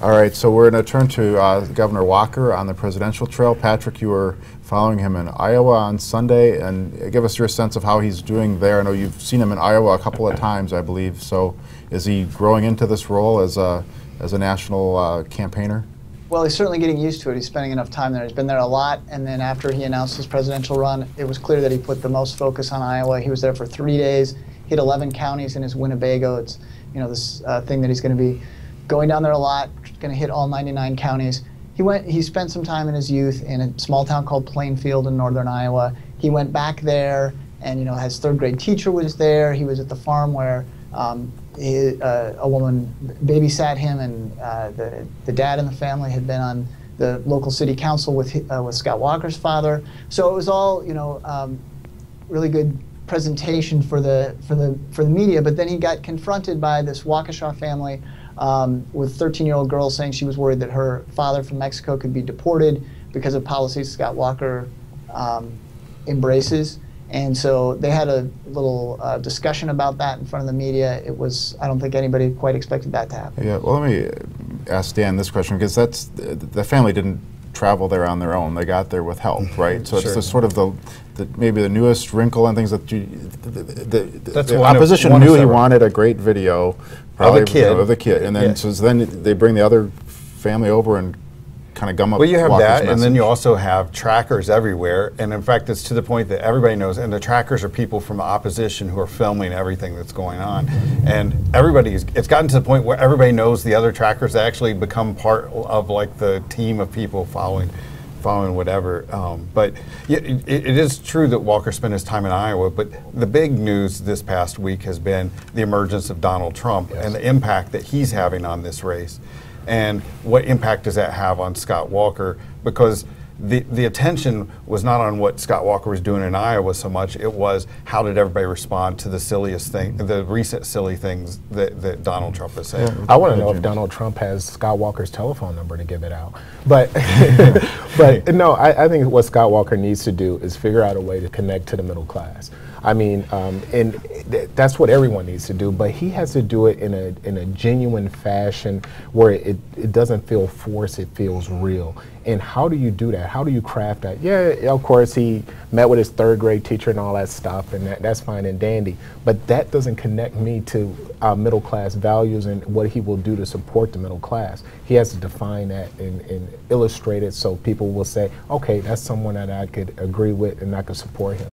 All right, so we're going to turn to Governor Walker on the presidential trail. Patrick, you were following him in Iowa on Sunday, and give us your sense of how he's doing there. I know you've seen him in Iowa a couple of times, I believe. So is he growing into this role as a national campaigner? Well, he's certainly getting used to it. He's spending enough time there. He's been there a lot, and then after he announced his presidential run, it was clear that he put the most focus on Iowa. He was there for 3 days, hit 11 counties in his Winnebago. It's, you know, this thing that he's going to be going down there a lot, going to hit all 99 counties. He spent some time in his youth in a small town called Plainfield in northern Iowa. He went back there, and you know, his third grade teacher was there. He was at the farm where a woman babysat him, and the dad in the family had been on the local city council with Scott Walker's father. So it was all, you know, really good presentation for the media. But then he got confronted by this Waukesha family with 13-year-old girl saying she was worried that her father from Mexico could be deported because of policies Scott Walker embraces. And so they had a little discussion about that in front of the media. It was, I don't think anybody quite expected that to happen. Yeah, well, let me ask Dan this question, because that's, the family didn't travel there on their own. They got there with help, right? So it's the sort of the maybe the newest wrinkle and things that the opposition knew he wanted a great video probably, of the kid. And then, so then they bring the other family over and kind of gum up. Well, you have Walker's that, message. and then you also have trackers everywhere. And in fact, it's to the point that everybody knows, and the trackers are people from the opposition who are filming everything that's going on. And it's gotten to the point where everybody knows the other trackers actually become part of like the team of people following whatever. But it is true that Walker spent his time in Iowa, but the big news this past week has been the emergence of Donald Trump and the impact that he's having on this race. And what impact does that have on Scott Walker? Because the attention was not on what Scott Walker was doing in Iowa so much, it was how did everybody respond to the silliest thing, the recent silly things that Donald Trump is saying. I want to know if Donald Trump has Scott Walker's telephone number to give it out. But but no, I think what Scott Walker needs to do is figure out a way to connect to the middle class. I mean, and that's what everyone needs to do, but he has to do it in a genuine fashion where it doesn't feel forced, it feels real. And how do you do that? How do you craft that? Yeah, of course, he met with his third grade teacher and all that stuff, and that's fine and dandy. But that doesn't connect me to middle class values and what he will do to support the middle class. He has to define that and illustrate it so people will say, okay, that's someone that I could agree with and I could support him.